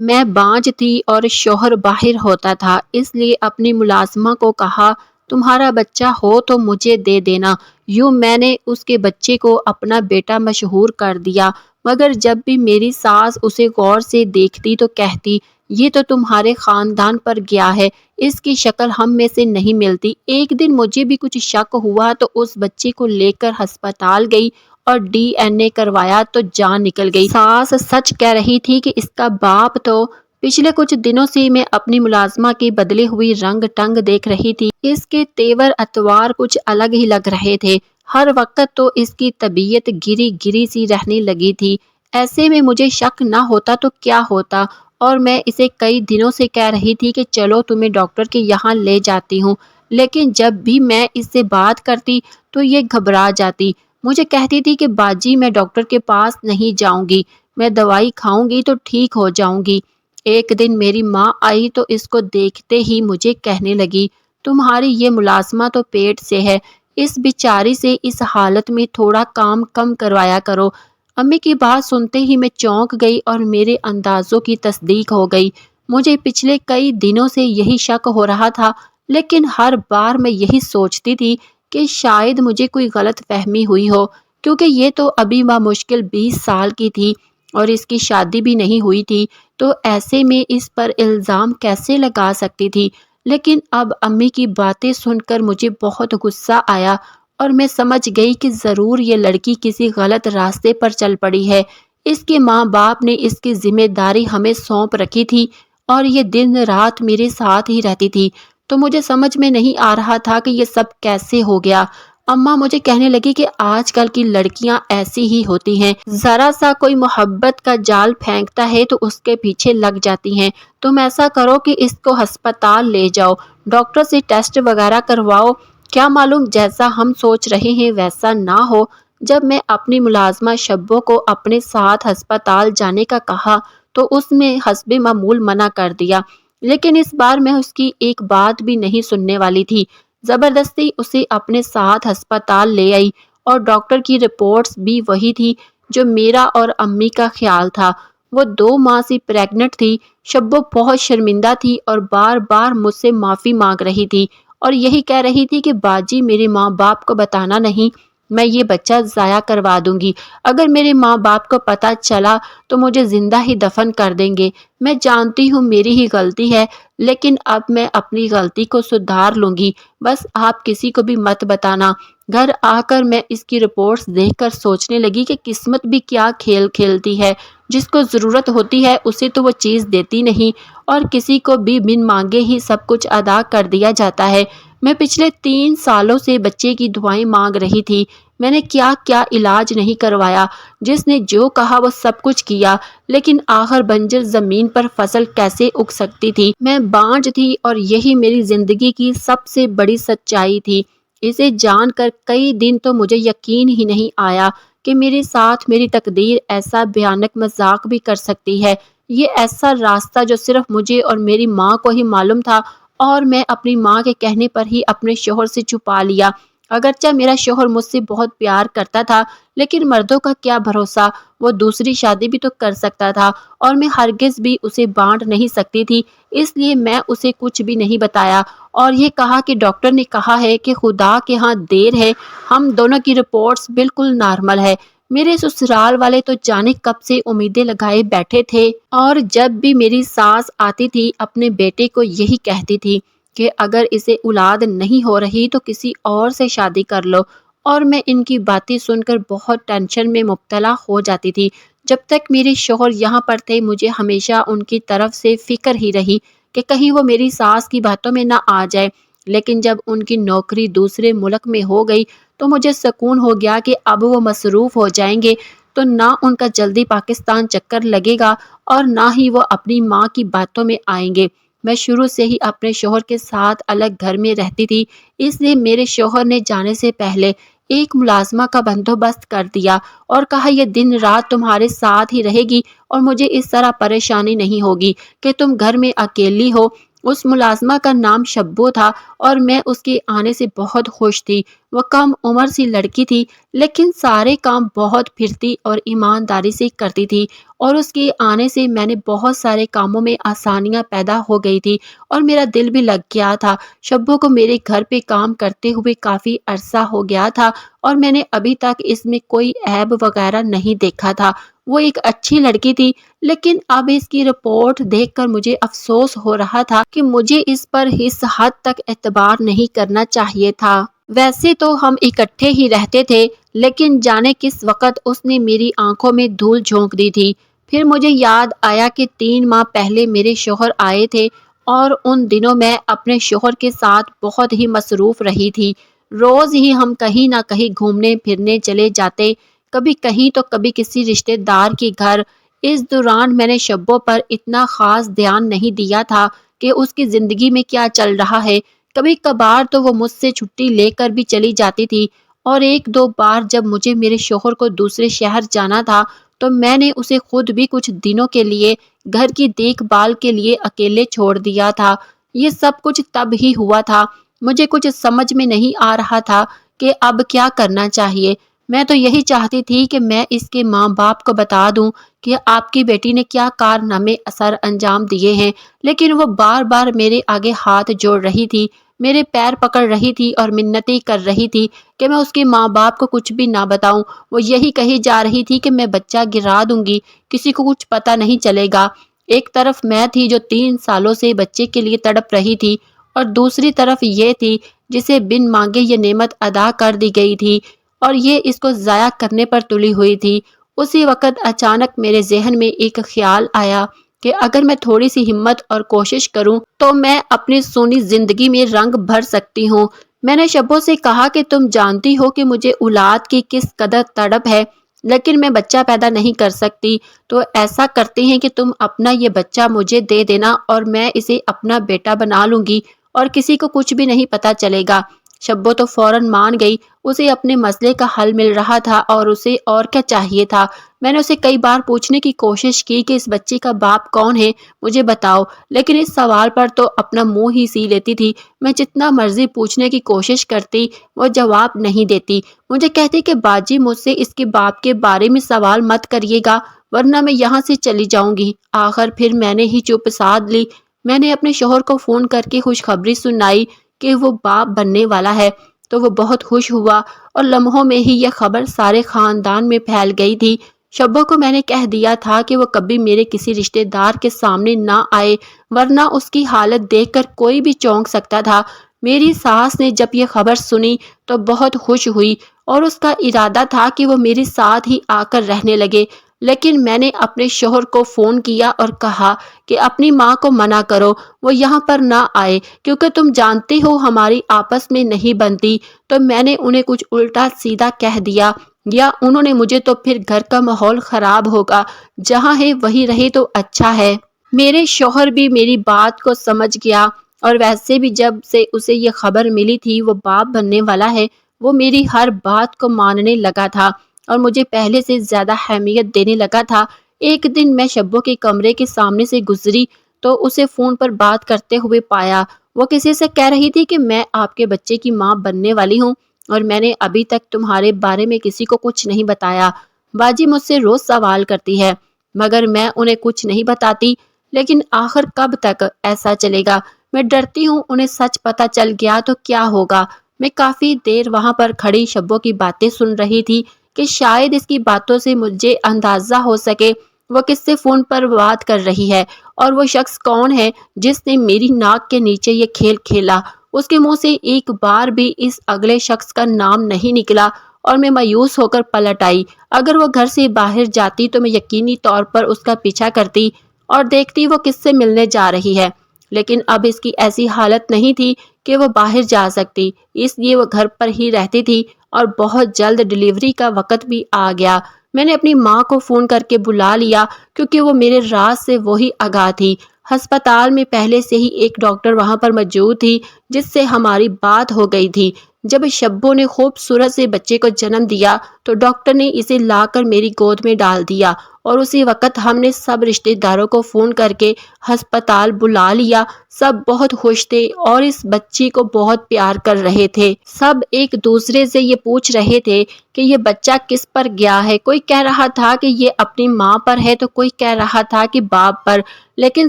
میں بانجھ تھی اور شوہر باہر ہوتا تھا، اس لیے اپنی ملازمہ کو کہا تمہارا بچہ ہو تو مجھے دے دینا۔ یوں میں نے اس کے بچے کو اپنا بیٹا مشہور کر دیا، مگر جب بھی میری ساس اسے غور سے دیکھتی تو کہتی یہ تو تمہارے خاندان پر گیا ہے، اس کی شکل ہم میں سے نہیں ملتی۔ ایک دن مجھے بھی کچھ شک ہوا تو اس بچے کو لے کر ہسپتال گئی اور DNA کروایا تو جان نکل گئی۔ ساس سچ کہہ رہی تھی کہ اس کا باپ تو پچھلے کچھ دنوں سے میں اپنی ملازمہ کی بدلے ہوئی رنگ ٹنگ دیکھ رہی تھی۔ اس کے تیور اتوار کچھ الگ ہی لگ رہے تھے، ہر وقت تو اس کی طبیعت گری گری سی رہنے لگی تھی۔ ایسے میں مجھے شک نہ ہوتا تو کیا ہوتا، اور میں اسے کئی دنوں سے کہہ رہی تھی کہ چلو تمہیں ڈاکٹر کے یہاں لے جاتی ہوں، لیکن جب بھی میں اس سے بات کرتی تو یہ گھبرا جاتی۔ مجھے کہتی تھی کہ باجی میں ڈاکٹر کے پاس نہیں جاؤں گی، میں دوائی کھاؤں گی تو ٹھیک ہو جاؤں گی۔ ایک دن میری ماں آئی تو اس کو دیکھتے ہی مجھے کہنے لگی تمہاری یہ ملازمہ تو پیٹ سے ہے، اس بیچاری سے اس حالت میں تھوڑا کام کم کروایا کرو۔ امی کی بات سنتے ہی میں چونک گئی اور میرے اندازوں کی تصدیق ہو گئی۔ مجھے پچھلے کئی دنوں سے یہی شک ہو رہا تھا، لیکن ہر بار میں یہی سوچتی تھی کہ شاید مجھے کوئی غلط فہمی ہوئی ہو، کیونکہ یہ تو ابھی بمشکل 20 سال کی تھی اور اس کی شادی بھی نہیں ہوئی تھی، تو ایسے میں اس پر الزام کیسے لگا سکتی تھی۔ لیکن اب امی کی باتیں سن کر مجھے بہت غصہ آیا اور میں سمجھ گئی کہ ضرور یہ لڑکی کسی غلط راستے پر چل پڑی ہے۔ اس کے ماں باپ نے اس کی ذمہ داری ہمیں سونپ رکھی تھی اور یہ دن رات میرے ساتھ ہی رہتی تھی، تو مجھے سمجھ میں نہیں آ رہا تھا کہ یہ سب کیسے ہو گیا۔ اماں مجھے کہنے لگی کہ آج کل کی لڑکیاں ایسی ہی ہوتی ہیں، ذرا سا کوئی محبت کا جال پھینکتا ہے تو اس کے پیچھے لگ جاتی ہیں۔ تم ایسا کرو کہ اس کو ہسپتال لے جاؤ، ڈاکٹر سے ٹیسٹ وغیرہ کرواؤ، کیا معلوم جیسا ہم سوچ رہے ہیں ویسا نہ ہو۔ جب میں اپنی ملازمہ شبو کو اپنے ساتھ ہسپتال جانے کا کہا تو اس نے حسب معمول منع کر دیا، لیکن اس بار میں اس کی ایک بات بھی نہیں سننے والی تھی۔ زبردستی اسے اپنے ساتھ ہسپتال لے آئی اور ڈاکٹر کی رپورٹس بھی وہی تھی جو میرا اور امی کا خیال تھا۔ وہ 2 ماہ سے پریگننٹ تھی۔ شبو بہت شرمندہ تھی اور بار بار مجھ سے معافی مانگ رہی تھی اور یہی کہہ رہی تھی کہ باجی میرے ماں باپ کو بتانا نہیں، میں یہ بچہ ضائع کروا دوں گی، اگر میرے ماں باپ کو پتہ چلا تو مجھے زندہ ہی دفن کر دیں گے۔ میں جانتی ہوں میری ہی غلطی ہے، لیکن اب میں اپنی غلطی کو سدھار لوں گی، بس آپ کسی کو بھی مت بتانا۔ گھر آ کر میں اس کی رپورٹس دیکھ کر سوچنے لگی کہ قسمت بھی کیا کھیل کھیلتی ہے، جس کو ضرورت ہوتی ہے اسے تو وہ چیز دیتی نہیں اور کسی کو بھی بن مانگے ہی سب کچھ ادا کر دیا جاتا ہے۔ میں پچھلے 3 سالوں سے بچے کی دعائیں مانگ رہی تھی، میں نے کیا کیا علاج نہیں کروایا، جس نے جو کہا وہ سب کچھ کیا، لیکن آخر بنجر زمین پر فصل کیسے اگ سکتی تھی۔ میں بانجھ تھی اور یہی میری زندگی کی سب سے بڑی سچائی تھی۔ اسے جان کر کئی دن تو مجھے یقین ہی نہیں آیا کہ میرے ساتھ میری تقدیر ایسا بھیانک مذاق بھی کر سکتی ہے۔ یہ ایسا راستہ جو صرف مجھے اور میری ماں کو ہی معلوم تھا، اور میں اپنی ماں کے کہنے پر ہی اپنے شوہر سے چھپا لیا۔ اگرچہ میرا شوہر مجھ سے بہت پیار کرتا تھا، لیکن مردوں کا کیا بھروسہ، وہ دوسری شادی بھی تو کر سکتا تھا اور میں ہرگز بھی اسے بانٹ نہیں سکتی تھی، اس لیے میں اسے کچھ بھی نہیں بتایا اور یہ کہا کہ ڈاکٹر نے کہا ہے کہ خدا کے ہاں دیر ہے، ہم دونوں کی رپورٹس بالکل نارمل ہے۔ میرے سسرال والے تو جانے کب سے امیدیں لگائے بیٹھے تھے، اور جب بھی میری ساس آتی تھی اپنے بیٹے کو یہی کہتی تھی کہ اگر اسے اولاد نہیں ہو رہی تو کسی اور سے شادی کر لو، اور میں ان کی باتیں سن کر بہت ٹینشن میں مبتلا ہو جاتی تھی۔ جب تک میرے شوہر یہاں پر تھے مجھے ہمیشہ ان کی طرف سے فکر ہی رہی کہ کہیں وہ میری ساس کی باتوں میں نہ آ جائے، لیکن جب ان کی نوکری دوسرے ملک میں ہو گئی تو مجھے سکون ہو گیا کہ اب وہ مصروف ہو جائیں گے تو نہ ان کا جلدی پاکستان چکر لگے گا اور نہ ہی وہ اپنی ماں کی باتوں میں آئیں گے۔ میں شروع سے ہی اپنے شوہر کے ساتھ الگ گھر میں رہتی تھی، اس لیے میرے شوہر نے جانے سے پہلے ایک ملازمہ کا بندوبست کر دیا اور کہا یہ دن رات تمہارے ساتھ ہی رہے گی اور مجھے اس طرح پریشانی نہیں ہوگی کہ تم گھر میں اکیلی ہو۔ اس ملازمہ کا نام شبو تھا اور میں اس کے آنے سے بہت خوش تھی۔ وہ کم عمر سی لڑکی تھی لیکن سارے کام بہت پھرتی اور ایمانداری سے کرتی تھی، اور اس کے آنے سے میں نے بہت سارے کاموں میں آسانیاں پیدا ہو گئی تھی اور میرا دل بھی لگ گیا تھا۔ شبو کو میرے گھر پہ کام کرتے ہوئے کافی عرصہ ہو گیا تھا اور میں نے ابھی تک اس میں کوئی عیب وغیرہ نہیں دیکھا تھا۔ وہ ایک اچھی لڑکی تھی، لیکن اب اس کی رپورٹ دیکھ کر مجھے افسوس ہو رہا تھا کہ مجھے اس پر اس حد تک اعتبار نہیں کرنا چاہیے تھا۔ ویسے تو ہم اکٹھے ہی رہتے تھے، لیکن جانے کس وقت اس نے میری آنکھوں میں دھول جھونک دی تھی۔ پھر مجھے یاد آیا کہ 3 ماہ پہلے میرے شوہر آئے تھے اور ان دنوں میں اپنے شوہر کے ساتھ بہت ہی مصروف رہی تھی۔ روز ہی ہم کہیں نہ کہیں گھومنے پھرنے چلے جاتے، کبھی کہیں تو کبھی کسی رشتے دار کے گھر۔ اس دوران میں نے شبو پر اتنا خاص دھیان نہیں دیا تھا کہ اس کی زندگی میں کیا چل رہا ہے۔ کبھی کبھار تو وہ مجھ سے چھٹی لے کر بھی چلی جاتی تھی، اور 1-2 بار جب مجھے میرے شوہر کو دوسرے شہر جانا تھا تو میں نے اسے خود بھی کچھ دنوں کے لیے گھر کی دیکھ بھال کے لیے اکیلے چھوڑ دیا تھا۔ یہ سب کچھ تب ہی ہوا تھا۔ مجھے کچھ سمجھ میں نہیں آ رہا تھا کہ اب کیا کرنا چاہیے۔ میں تو یہی چاہتی تھی کہ میں اس کے ماں باپ کو بتا دوں کہ آپ کی بیٹی نے کیا کارنامے سر انجام دیے ہیں، لیکن وہ بار بار میرے آگے ہاتھ جوڑ رہی تھی، میرے پیر پکڑ رہی تھی اور منتیں کر رہی تھی کہ میں اس کے ماں باپ کو کچھ بھی نہ بتاؤں۔ وہ یہی کہی جا رہی تھی کہ میں بچہ گرا دوں گی، کسی کو کچھ پتہ نہیں چلے گا۔ ایک طرف میں تھی جو 3 سالوں سے بچے کے لیے تڑپ رہی تھی، اور دوسری طرف یہ تھی جسے بن مانگے یہ نعمت ادا کر دی گئی تھی اور یہ اس کو ضائع کرنے پر تلی ہوئی تھی۔ اسی وقت اچانک میرے ذہن میں ایک خیال آیا کہ اگر میں تھوڑی سی ہمت اور کوشش کروں تو میں اپنی سونی زندگی میں رنگ بھر سکتی ہوں۔ میں نے شبو سے کہا کہ تم جانتی ہو کہ مجھے اولاد کی کس قدر تڑپ ہے، لیکن میں بچہ پیدا نہیں کر سکتی، تو ایسا کرتے ہیں کہ تم اپنا یہ بچہ مجھے دے دینا اور میں اسے اپنا بیٹا بنا لوں گی اور کسی کو کچھ بھی نہیں پتہ چلے گا۔ شبو تو فوراً مان گئی۔ اسے اپنے مسئلے کا حل مل رہا تھا اور اسے اور کیا چاہیے تھا۔ میں نے اسے کئی بار پوچھنے کی کوشش کی کہ اس بچے کا باپ کون ہے، مجھے بتاؤ، لیکن اس سوال پر تو اپنا منہ ہی سی لیتی تھی۔ میں جتنا مرضی پوچھنے کی کوشش کرتی وہ جواب نہیں دیتی۔ مجھے کہتی کہ باجی مجھ سے اس کے باپ کے بارے میں سوال مت کریے گا ورنہ میں یہاں سے چلی جاؤں گی۔ آخر پھر میں نے ہی چپ سادھ لی۔ میں نے اپنے شوہر کو فون کر کے خوشخبری سنائی کہ وہ باپ بننے والا ہے، تو وہ بہت خوش ہوا اور لمحوں میں ہی یہ خبر سارے خاندان میں پھیل گئی تھی۔ شبو کو میں نے کہہ دیا تھا کہ وہ کبھی میرے کسی رشتے دار کے سامنے نہ آئے ورنہ اس کی حالت دیکھ کر کوئی بھی چونک سکتا تھا۔ میری ساس نے جب یہ خبر سنی تو بہت خوش ہوئی اور اس کا ارادہ تھا کہ وہ میرے ساتھ ہی آ کر رہنے لگے، لیکن میں نے اپنے شوہر کو فون کیا اور کہا کہ اپنی ماں کو منع کرو، وہ یہاں پر نہ آئے، کیونکہ تم جانتے ہو ہماری آپس میں نہیں بنتی۔ تو میں نے انہیں کچھ الٹا سیدھا کہہ دیا، یا انہوں نے مجھے تو پھر گھر کا ماحول خراب ہوگا، جہاں ہے وہی رہے تو اچھا ہے۔ میرے شوہر بھی میری بات کو سمجھ گیا، اور ویسے بھی جب سے اسے یہ خبر ملی تھی وہ باپ بننے والا ہے، وہ میری ہر بات کو ماننے لگا تھا اور مجھے پہلے سے زیادہ اہمیت دینے لگا تھا۔ ایک دن میں شبو کے کمرے کے سامنے سے گزری تو اسے فون پر بات کرتے ہوئے پایا۔ وہ کسی سے کہہ رہی تھی کہ میں آپ کے بچے کی ماں بننے والی ہوں اور میں نے ابھی تک تمہارے بارے میں کسی کو کچھ نہیں بتایا۔ باجی مجھ سے روز سوال کرتی ہے مگر میں انہیں کچھ نہیں بتاتی، لیکن آخر کب تک ایسا چلے گا؟ میں ڈرتی ہوں انہیں سچ پتہ چل گیا تو کیا ہوگا۔ میں کافی دیر وہاں پر کھڑی شبو کی باتیں سن رہی تھی کہ شاید اس کی باتوں سے مجھے اندازہ ہو سکے وہ کس سے فون پر بات کر رہی ہے اور وہ شخص کون ہے جس نے میری ناک کے نیچے یہ کھیل کھیلا۔ اس کے منہ سے ایک بار بھی اس اگلے شخص کا نام نہیں نکلا اور میں مایوس ہو کر پلٹ آئی۔ اگر وہ گھر سے باہر جاتی تو میں یقینی طور پر اس کا پیچھا کرتی اور دیکھتی وہ کس سے ملنے جا رہی ہے، لیکن اب اس کی ایسی حالت نہیں تھی کہ وہ باہر جا سکتی، اس لیے وہ گھر پر ہی رہتی تھی اور بہت جلد ڈیلیوری کا وقت بھی آ گیا۔ میں نے اپنی ماں کو فون کر کے بلا لیا کیونکہ وہ میرے راز سے وہی آگاہ تھی۔ ہسپتال میں پہلے سے ہی ایک ڈاکٹر وہاں پر موجود تھی جس سے ہماری بات ہو گئی تھی۔ جب شبو نے خوبصورت سے بچے کو جنم دیا تو ڈاکٹر نے اسے لا کر میری گود میں ڈال دیا اور اسی وقت ہم نے سب رشتہ داروں کو فون کر کے ہسپتال بلا لیا۔ سب بہت خوش تھے اور اس بچی کو بہت پیار کر رہے تھے۔ سب ایک دوسرے سے یہ پوچھ رہے تھے کہ یہ بچہ کس پر گیا ہے۔ کوئی کہہ رہا تھا کہ یہ اپنی ماں پر ہے تو کوئی کہہ رہا تھا کہ باپ پر، لیکن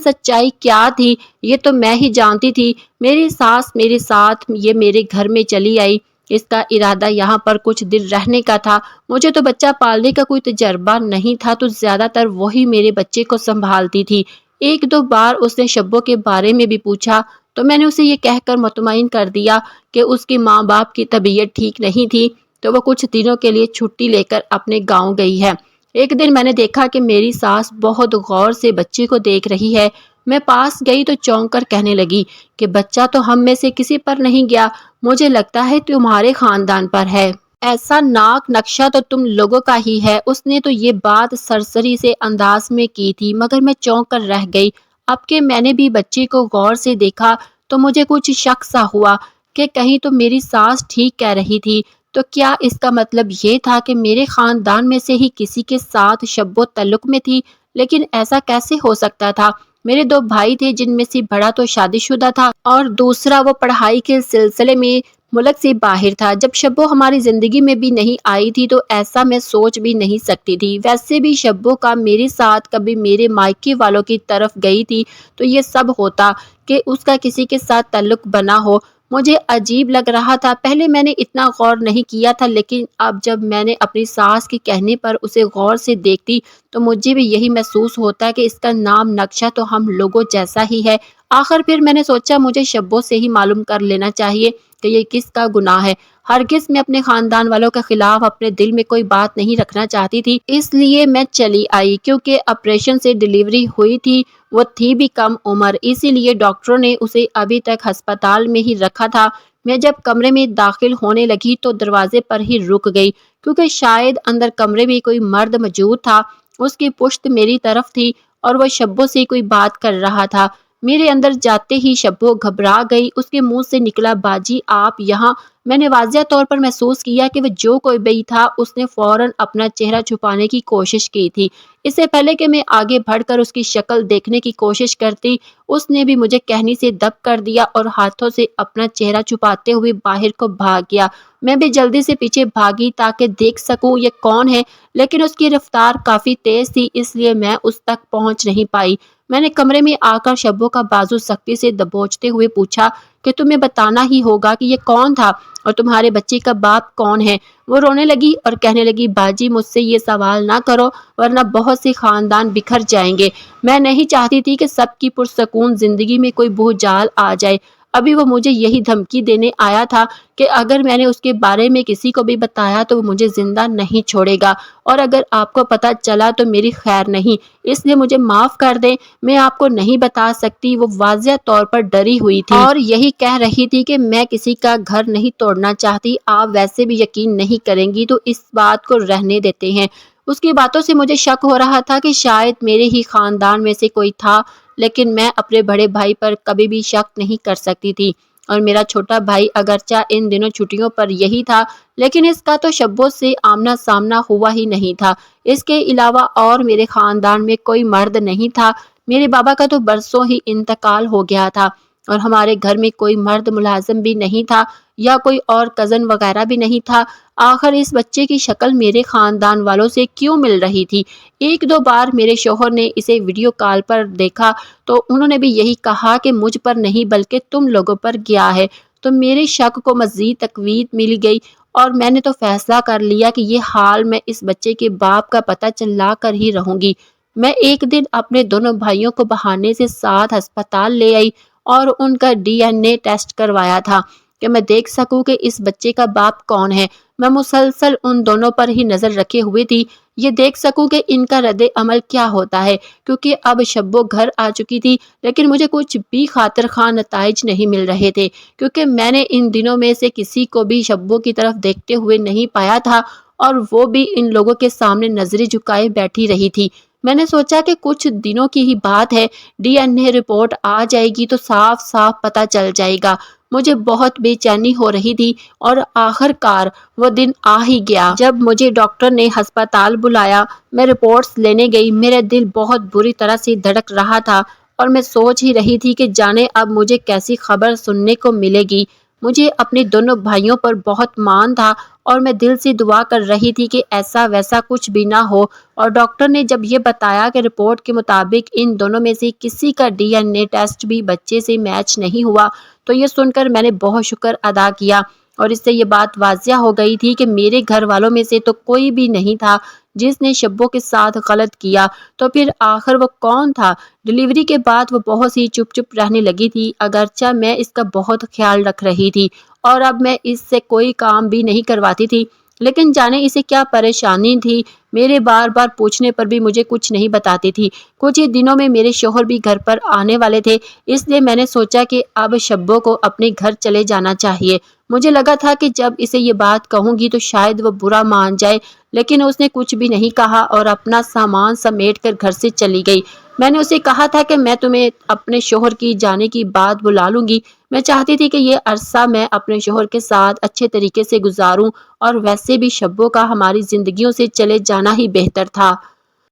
سچائی کیا تھی یہ تو میں ہی جانتی تھی۔ میری ساس میرے ساتھ یہ میرے گھر میں چلی آئی۔ اس کا ارادہ یہاں پر کچھ دن رہنے کا تھا۔ مجھے تو بچہ پالنے کا کوئی تجربہ نہیں تھا تو زیادہ تر وہی میرے بچے کو سنبھالتی تھی۔ ایک دو بار اس نے شبو کے بارے میں بھی پوچھا تو میں نے اسے یہ کہہ کر مطمئن کر دیا کہ اس کے ماں باپ کی طبیعت ٹھیک نہیں تھی تو وہ کچھ دنوں کے لیے چھٹی لے کر اپنے گاؤں گئی ہے۔ ایک دن میں نے دیکھا کہ میری ساس بہت غور سے بچے کو دیکھ رہی ہے۔ میں پاس گئی تو چونک کر کہنے لگی کہ بچہ تو ہم میں سے کسی پر نہیں گیا، مجھے لگتا ہے تمہارے خاندان پر ہے۔ ایسا ناک نقشہ تو تم لوگوں کا ہی ہے۔ اس نے تو یہ بات سرسری سے انداز میں کی تھی مگر میں چونک کر رہ گئی۔ اب کہ میں نے بھی بچے کو غور سے دیکھا تو مجھے کچھ شک سا ہوا کہ کہیں تو میری ساس ٹھیک کہہ رہی تھی۔ تو کیا اس کا مطلب یہ تھا کہ میرے خاندان میں سے ہی کسی کے ساتھ شبو تعلق میں تھی؟ لیکن ایسا کیسے ہو سکتا تھا؟ میرے دو بھائی تھے جن میں سے بڑا تو شادی شدہ تھا اور دوسرا وہ پڑھائی کے سلسلے میں ملک سے باہر تھا۔ جب شبو ہماری زندگی میں بھی نہیں آئی تھی تو ایسا میں سوچ بھی نہیں سکتی تھی۔ ویسے بھی شبو کا میرے ساتھ کبھی میرے مائکے والوں کی طرف گئی تھی تو یہ سب ہوتا کہ اس کا کسی کے ساتھ تعلق بنا ہو۔ مجھے عجیب لگ رہا تھا۔ پہلے میں نے اتنا غور نہیں کیا تھا لیکن اب جب میں نے اپنی ساس کے کہنے پر اسے غور سے دیکھتی تو مجھے بھی یہی محسوس ہوتا کہ اس کا نام نقشہ تو ہم لوگوں جیسا ہی ہے۔ آخر پھر میں نے سوچا مجھے شبو سے ہی معلوم کر لینا چاہیے کہ یہ کس کا گناہ ہے۔ ہرگز میں اپنے خاندان والوں کے خلاف اپنے دل میں کوئی بات نہیں رکھنا چاہتی تھی، اس لیے میں چلی آئی۔ کیونکہ آپریشن سے ڈیلیوری ہوئی تھی، وہ تھی بھی کم عمر، اسی لیے ڈاکٹروں نے اسے ابھی تک ہسپتال میں ہی رکھا تھا۔ میں جب کمرے میں داخل ہونے لگی تو دروازے پر ہی رک گئی کیونکہ شاید اندر کمرے میں کوئی مرد موجود تھا۔ اس کی پشت میری طرف تھی اور وہ شبو سے کوئی بات کر رہا تھا۔ میرے اندر جاتے ہی شبو گھبرا گئی۔ اس کے منہ سے نکلا باجی آپ یہاں۔ میں نے واضح طور پر محسوس کیا کہ وہ جو کوئی بھی تھا اس نے فوراً اپنا چہرہ چھپانے کی کوشش کی تھی۔ اس سے پہلے کہ میں آگے بڑھ کر اس کی شکل دیکھنے کی کوشش کرتی اس نے بھی مجھے کہنی سے دب کر دیا اور ہاتھوں سے اپنا چہرہ چھپاتے ہوئے باہر کو بھاگ گیا۔ میں بھی جلدی سے پیچھے بھاگی تاکہ دیکھ سکوں یہ کون ہے، لیکن اس کی رفتار کافی تیز تھی اس لیے میں اس تک پہنچ نہیں پائی۔ میں نے کمرے میں آ کر شبو کا بازو سختی سے دبوچتے ہوئے پوچھا کہ تمہیں بتانا ہی ہوگا کہ یہ کون تھا اور تمہارے بچے کا باپ کون ہے۔ وہ رونے لگی اور کہنے لگی باجی مجھ سے یہ سوال نہ کرو ورنہ بہت سے خاندان بکھر جائیں گے۔ میں نہیں چاہتی تھی کہ سب کی پرسکون زندگی میں کوئی بھوچال آ جائے۔ ابھی وہ مجھے یہی دھمکی دینے آیا تھا کہ اگر میں نے اس کے بارے میں کسی کو بھی بتایا تو وہ مجھے زندہ نہیں چھوڑے گا اور اگر آپ کو پتہ چلا تو میری خیر نہیں، اس لیے مجھے معاف کر دیں، میں آپ کو نہیں بتا سکتی۔ وہ واضح طور پر ڈری ہوئی تھی اور یہی کہہ رہی تھی کہ میں کسی کا گھر نہیں توڑنا چاہتی، آپ ویسے بھی یقین نہیں کریں گی تو اس بات کو رہنے دیتے ہیں۔ اس کی باتوں سے مجھے شک ہو رہا تھا کہ شاید میرے ہی خاندان میں سے کوئی تھا، لیکن میں اپنے بڑے بھائی پر کبھی بھی شک نہیں کر سکتی تھی اور میرا چھوٹا بھائی اگرچہ ان دنوں چھٹیوں پر یہی تھا لیکن اس کا تو شبو سے آمنا سامنا ہوا ہی نہیں تھا۔ اس کے علاوہ اور میرے خاندان میں کوئی مرد نہیں تھا۔ میرے بابا کا تو برسوں ہی انتقال ہو گیا تھا اور ہمارے گھر میں کوئی مرد ملازم بھی نہیں تھا یا کوئی اور کزن وغیرہ بھی نہیں تھا۔ آخر اس بچے کی شکل میرے خاندان والوں سے کیوں مل رہی تھی؟ ایک دو بار میرے شوہر نے اسے ویڈیو کال پر دیکھا تو انہوں نے بھی یہی کہا کہ مجھ پر نہیں بلکہ تم لوگوں پر گیا ہے، تو میرے شک کو مزید تقویت مل گئی اور میں نے تو فیصلہ کر لیا کہ یہ حال میں اس بچے کے باپ کا پتہ چلا کر ہی رہوں گی۔ میں ایک دن اپنے دونوں بھائیوں کو بہانے سے ساتھ ہسپتال لے آئی اور ان کا DNA ٹیسٹ کروایا تھا کہ میں دیکھ سکوں کہ اس بچے کا باپ کون ہے۔ میں مسلسل ان دونوں پر ہی نظر رکھے ہوئے تھی، یہ دیکھ سکوں کہ ان کا رد عمل کیا ہوتا ہے، کیونکہ اب شبو گھر آ چکی تھی لیکن مجھے کچھ بھی خاطر خواہ نتائج نہیں مل رہے تھے کیونکہ میں نے ان دنوں میں سے کسی کو بھی شبو کی طرف دیکھتے ہوئے نہیں پایا تھا اور وہ بھی ان لوگوں کے سامنے نظریں جھکائے بیٹھی رہی تھی۔ میں نے سوچا کہ کچھ دنوں کی ہی بات ہے، DNA رپورٹ آ جائے گی تو صاف صاف پتہ چل جائے گا۔ مجھے بہت بے چینی ہو رہی تھی اور آخر کار وہ دن آ ہی گیا جب مجھے ڈاکٹر نے ہسپتال بلایا۔ میں رپورٹس لینے گئی، میرا دل بہت بری طرح سے دھڑک رہا تھا اور میں سوچ ہی رہی تھی کہ جانے اب مجھے کیسی خبر سننے کو ملے گی۔ مجھے اپنے دونوں بھائیوں پر بہت مان تھا اور میں دل سے دعا کر رہی تھی کہ ایسا ویسا کچھ بھی نہ ہو، اور ڈاکٹر نے جب یہ بتایا کہ رپورٹ کے مطابق ان دونوں میں سے کسی کا DNA ٹیسٹ بھی بچے سے میچ نہیں ہوا، تو یہ سن کر میں نے بہت شکر ادا کیا، اور اس سے یہ بات واضح ہو گئی تھی کہ میرے گھر والوں میں سے تو کوئی بھی نہیں تھا جس نے شبو کے ساتھ غلط کیا۔ تو پھر آخر وہ کون تھا؟ ڈلیوری کے بعد وہ بہت سی چپ رہنے لگی تھی، اگرچہ میں اس کا بہت خیال رکھ رہی تھی اور اب میں اس سے کوئی کام بھی نہیں کرواتی تھی، لیکن جانے اسے کیا پریشانی تھی، میرے بار بار پوچھنے پر بھی مجھے کچھ نہیں بتاتی تھی۔ کچھ ہی دنوں میں میرے شوہر بھی گھر پر آنے والے تھے، اس لیے میں نے سوچا کہ اب شبو کو اپنے گھر چلے جانا چاہیے۔ مجھے لگا تھا کہ جب اسے یہ بات کہوں گی تو شاید وہ برا مان جائے، لیکن اس نے کچھ بھی نہیں کہا اور اپنا سامان سمیٹ کر گھر سے چلی گئی۔ میں نے اسے کہا تھا کہ میں تمہیں اپنے شوہر کی جانے کی بعد بلا لوں گی، میں چاہتی تھی کہ یہ عرصہ میں اپنے شوہر کے ساتھ اچھے طریقے سے گزاروں، اور ویسے بھی شبو کا ہماری زندگیوں سے چلے جانا ہی بہتر تھا۔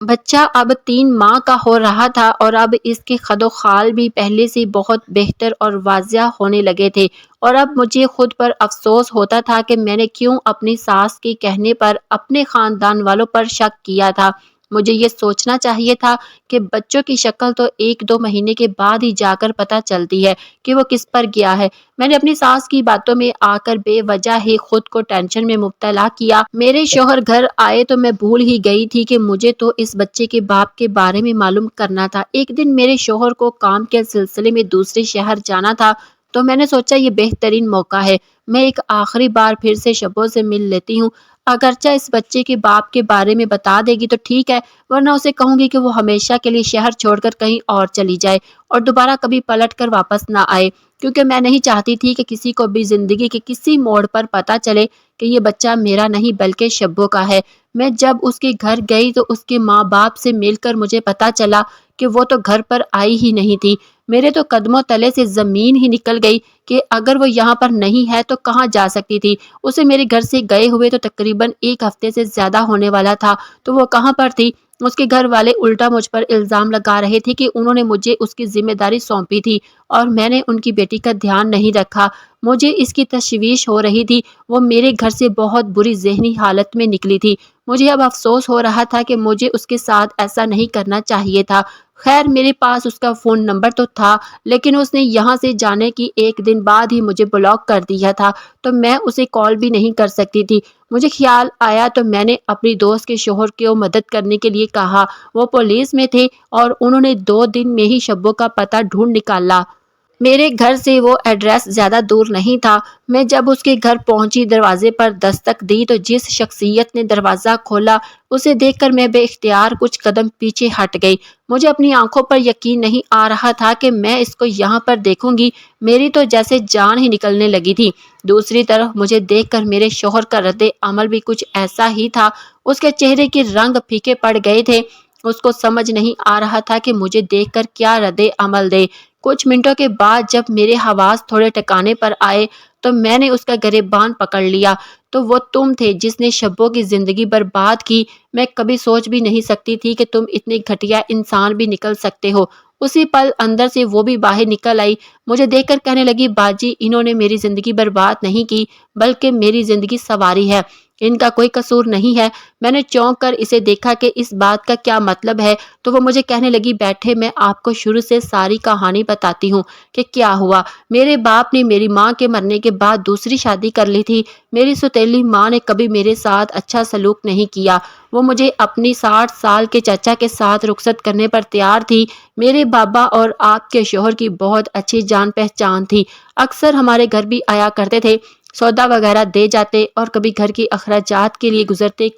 بچہ اب 3 ماہ کا ہو رہا تھا اور اب اس کے خد و خال بھی پہلے سے بہت بہتر اور واضح ہونے لگے تھے، اور اب مجھے خود پر افسوس ہوتا تھا کہ میں نے کیوں اپنی ساس کے کہنے پر اپنے خاندان والوں پر شک کیا تھا۔ مجھے یہ سوچنا چاہیے تھا کہ بچوں کی شکل تو 1-2 مہینے کے بعد ہی جا کر پتہ چلتی ہے کہ وہ کس پر گیا ہے۔ میں نے اپنی ساس کی باتوں میں آ کر بے وجہ ہی خود کو ٹینشن میں مبتلا کیا۔ میرے شوہر گھر آئے تو میں بھول ہی گئی تھی کہ مجھے تو اس بچے کے باپ کے بارے میں معلوم کرنا تھا۔ ایک دن میرے شوہر کو کام کے سلسلے میں دوسرے شہر جانا تھا، تو میں نے سوچا یہ بہترین موقع ہے، میں ایک آخری بار پھر سے شبو سے مل لیتی ہوں۔ اگرچہ اس بچے کے باپ کے بارے میں بتا دے گی تو ٹھیک ہے، ورنہ اسے کہوں گی کہ وہ ہمیشہ کے لیے شہر چھوڑ کر کہیں اور چلی جائے اور دوبارہ کبھی پلٹ کر واپس نہ آئے، کیونکہ میں نہیں چاہتی تھی کہ کسی کو بھی زندگی کے کسی موڑ پر پتہ چلے کہ یہ بچہ میرا نہیں بلکہ شبو کا ہے۔ میں جب اس کے گھر گئی تو اس کے ماں باپ سے مل کر مجھے پتہ چلا کہ وہ تو گھر پر آئی ہی نہیں تھی۔ میرے تو قدموں تلے سے زمین ہی نکل گئی کہ اگر وہ یہاں پر نہیں ہے تو کہاں جا سکتی تھی۔ اسے میرے گھر سے گئے ہوئے تو تقریباً 1 ہفتے سے زیادہ ہونے والا تھا، تو وہ کہاں پر تھی؟ اس کے گھر والے الٹا مجھ پر الزام لگا رہے تھے کہ انہوں نے مجھے اس کی ذمہ داری سونپی تھی اور میں نے ان کی بیٹی کا دھیان نہیں رکھا۔ مجھے اس کی تشویش ہو رہی تھی، وہ میرے گھر سے بہت بری ذہنی حالت میں نکلی تھی۔ مجھے اب افسوس ہو رہا تھا کہ مجھے اس کے ساتھ ایسا نہیں کرنا چاہیے تھا۔ خیر میرے پاس اس کا فون نمبر تو تھا، لیکن اس نے یہاں سے جانے کی 1 دن بعد ہی مجھے بلاک کر دیا تھا، تو میں اسے کال بھی نہیں کر سکتی تھی۔ مجھے خیال آیا تو میں نے اپنی دوست کے شوہر کو مدد کرنے کے لیے کہا۔ وہ پولیس میں تھے اور انہوں نے 2 دن میں ہی شبو کا پتہ ڈھونڈ نکالا۔ میرے گھر سے وہ ایڈریس زیادہ دور نہیں تھا۔ میں جب اس کے گھر پہنچی، دروازے پر دستک دی تو جس شخصیت نے دروازہ کھولا اسے دیکھ کر میں بے اختیار کچھ قدم پیچھے ہٹ گئی۔ مجھے اپنی آنکھوں پر یقین نہیں آ رہا تھا کہ میں اس کو یہاں پر دیکھوں گی، میری تو جیسے جان ہی نکلنے لگی تھی۔ دوسری طرف مجھے دیکھ کر میرے شوہر کا رد عمل بھی کچھ ایسا ہی تھا، اس کے چہرے کے رنگ پھیکے پڑ گئے تھے۔ اس کو سمجھ نہیں آ رہا تھا کہ مجھے دیکھ کر کیا رد عمل دے۔ کچھ منٹوں کے بعد جب میرے حواس تھوڑے ٹکانے پر آئے تو میں نے اس کا گریبان پکڑ لیا۔ تو وہ تم تھے جس نے شبو کی زندگی برباد کی۔ میں کبھی سوچ بھی نہیں سکتی تھی کہ تم اتنے گھٹیا انسان بھی نکل سکتے ہو۔ اسی پل اندر سے وہ بھی باہر نکل آئی، مجھے دیکھ کر کہنے لگی، باجی انہوں نے میری زندگی برباد نہیں کی بلکہ میری زندگی سنواری ہے، ان کا کوئی قصور نہیں ہے۔ میں نے چونک کر اسے دیکھا کہ اس بات کا کیا مطلب ہے، تو وہ مجھے کہنے لگی، بیٹھے میں آپ کو شروع سے ساری کہانی بتاتی ہوں کہ کیا ہوا۔ میرے باپ نے میری ماں کے مرنے کے بعد دوسری شادی کر لی تھی۔ میری سوتیلی ماں نے کبھی میرے ساتھ اچھا سلوک نہیں کیا، وہ مجھے اپنی 60 سال کے چچا کے ساتھ رخصت کرنے پر تیار تھی۔ میرے بابا اور آپ کے شوہر کی بہت اچھی جان پہچان تھی، اکثر ہمارے گھر بھی آیا کرتے تھے، سودا وغیرہ دے جاتے اور کبھی گھر کے اخراجات کے لیے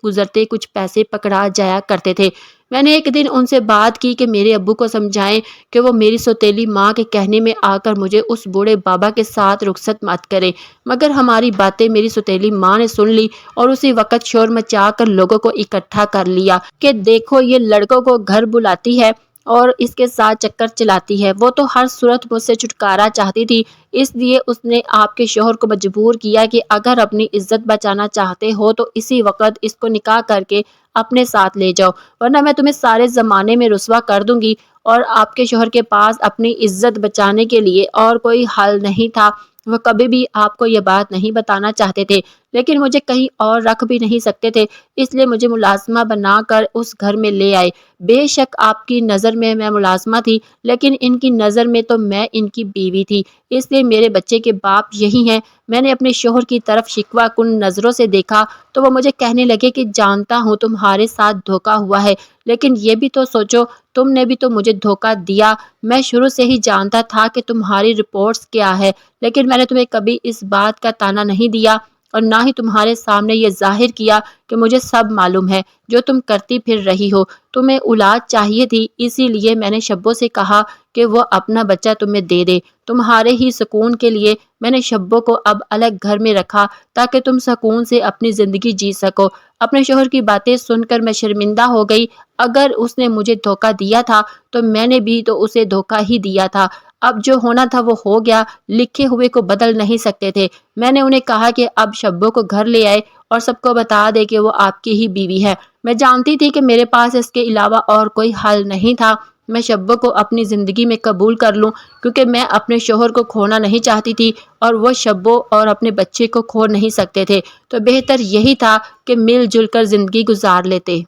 گزرتے کچھ پیسے پکڑا جایا کرتے تھے۔ میں نے ایک دن ان سے بات کی کہ میرے ابو کو سمجھائیں کہ وہ میری سوتیلی ماں کے کہنے میں آ کر مجھے اس بوڑھے بابا کے ساتھ رخصت مت کرے، مگر ہماری باتیں میری سوتیلی ماں نے سن لی اور اسی وقت شور مچا کر لوگوں کو اکٹھا کر لیا کہ دیکھو یہ لڑکوں کو گھر بلاتی ہے اور اس کے ساتھ چکر چلاتی ہے۔ وہ تو ہر صورت مجھ سے چھٹکارا چاہتی تھی، اس لیے اس نے آپ کے شوہر کو مجبور کیا کہ اگر اپنی عزت بچانا چاہتے ہو تو اسی وقت اس کو نکاح کر کے اپنے ساتھ لے جاؤ، ورنہ میں تمہیں سارے زمانے میں رسوا کر دوں گی۔ اور آپ کے شوہر کے پاس اپنی عزت بچانے کے لیے اور کوئی حل نہیں تھا، وہ کبھی بھی آپ کو یہ بات نہیں بتانا چاہتے تھے، لیکن مجھے کہیں اور رکھ بھی نہیں سکتے تھے، اس لیے مجھے ملازمہ بنا کر اس گھر میں لے آئے۔ بے شک آپ کی نظر میں ملازمہ تھی، لیکن ان کی نظر میں تو میں ان کی بیوی تھی، اس لیے میرے بچے کے باپ یہی ہیں۔ میں نے اپنے شوہر کی طرف شکوہ کن نظروں سے دیکھا تو وہ مجھے کہنے لگے کہ جانتا ہوں تمہارے ساتھ دھوکا ہوا ہے، لیکن یہ بھی تو سوچو تم نے بھی تو مجھے دھوکا دیا۔ میں شروع سے ہی جانتا تھا کہ تمہاری رپورٹس کیا ہے، لیکن میں نے تمہیں کبھی اس بات کا تانا نہیں دیا اور نہ ہی تمہارے سامنے یہ ظاہر کیا کہ مجھے سب معلوم ہے جو تم کرتی پھر رہی ہو۔ تمہیں اولاد چاہیے تھی، اسی لیے میں نے شبو سے کہا کہ وہ اپنا بچہ تمہیں دے دے۔ تمہارے ہی سکون کے لیے میں نے شبو کو اب الگ گھر میں رکھا تاکہ تم سکون سے اپنی زندگی جی سکو۔ اپنے شوہر کی باتیں سن کر میں شرمندہ ہو گئی۔ اگر اس نے مجھے دھوکا دیا تھا تو میں نے بھی تو اسے دھوکا ہی دیا تھا۔ اب جو ہونا تھا وہ ہو گیا، لکھے ہوئے کو بدل نہیں سکتے تھے۔ میں نے انہیں کہا کہ اب شبو کو گھر لے آئے اور سب کو بتا دے کہ وہ آپ کی ہی بیوی ہے۔ میں جانتی تھی کہ میرے پاس اس کے علاوہ اور کوئی حل نہیں تھا۔ میں شبو کو اپنی زندگی میں قبول کر لوں، کیونکہ میں اپنے شوہر کو کھونا نہیں چاہتی تھی اور وہ شبو اور اپنے بچے کو کھو نہیں سکتے تھے، تو بہتر یہی تھا کہ مل جل کر زندگی گزار لیتے۔